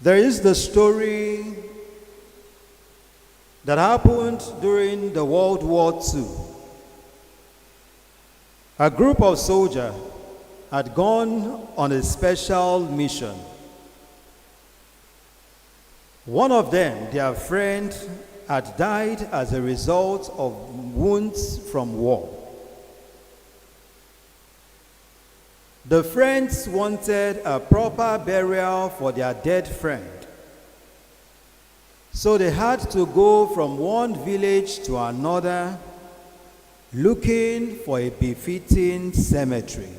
There is the story that happened during the World War II. A group of soldiers had gone on a special mission. One of them, their friend, had died as a result of wounds from war. The friends wanted a proper burial for their dead friend. So they had to go from one village to another looking for a befitting cemetery.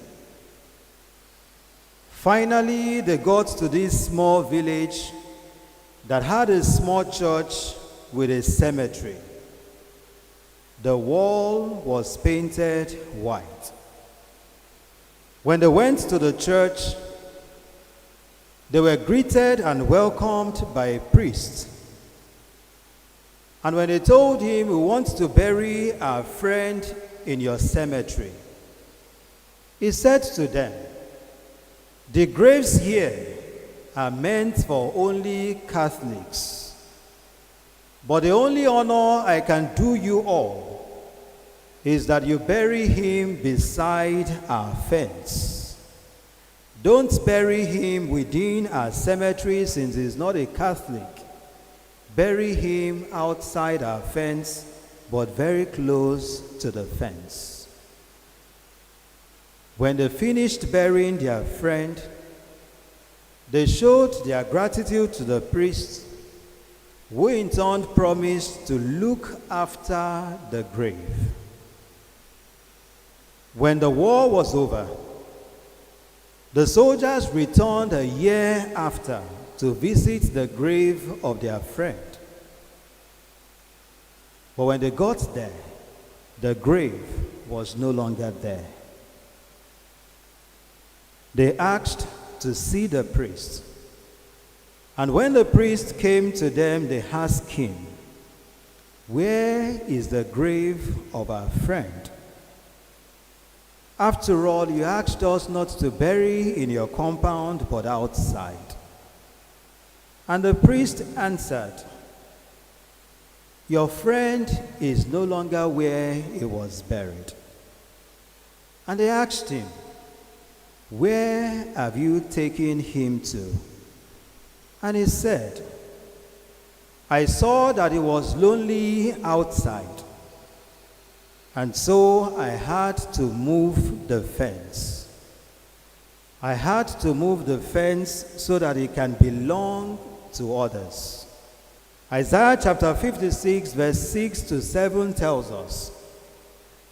Finally, they got to this small village that had a small church with a cemetery. The wall was painted white. When they went to the church, they were greeted and welcomed by a priest. And when they told him, "We want to bury our friend in your cemetery," he said to them, "The graves here are meant for only Catholics. But the only honor I can do you all is that you bury him beside our fence. Don't bury him within our cemetery since he's not a Catholic. Bury him outside our fence, but very close to the fence." When they finished burying their friend, they showed their gratitude to the priest, who in turn promised to look after the grave. When the war was over, the soldiers returned a year after to visit the grave of their friend. But when they got there, the grave was no longer there. They asked to see the priest. And when the priest came to them, they asked him, "Where is the grave of our friend? After all, you asked us not to bury in your compound, but outside." And the priest answered, "Your friend is no longer where he was buried." And they asked him, "Where have you taken him to?" And he said, "I saw that he was lonely outside, and so I had to move the fence. I had to move the fence so that it can belong to others." Isaiah chapter 56, verse 6 to 7 tells us,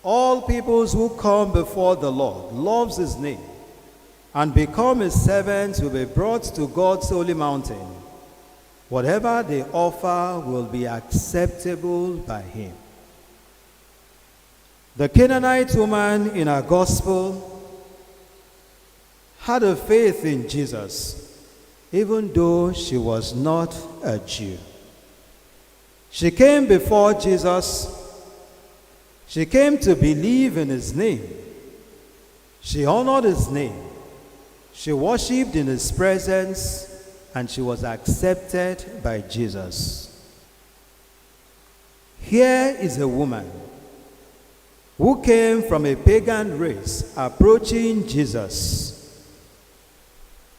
"All peoples who come before the Lord loves his name and become his servants will be brought to God's holy mountain. Whatever they offer will be acceptable by him." The Canaanite woman in our gospel had a faith in Jesus, even though she was not a Jew. She came before Jesus. She came to believe in his name. She honored his name. She worshipped in his presence, and she was accepted by Jesus. Here is a woman who came from a pagan race approaching Jesus.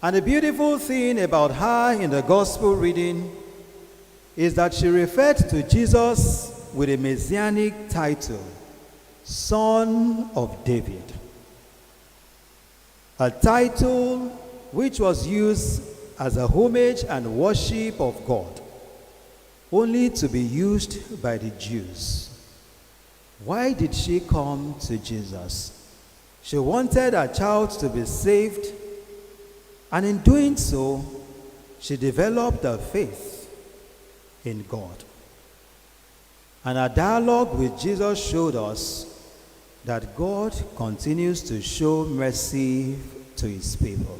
And the beautiful thing about her in the gospel reading is that she referred to Jesus with a messianic title, Son of David. A title which was used as a homage and worship of God, only to be used by the Jews. Why did she come to Jesus? She wanted her child to be saved, and in doing so, she developed a faith in God. And our dialogue with Jesus showed us that God continues to show mercy to his people.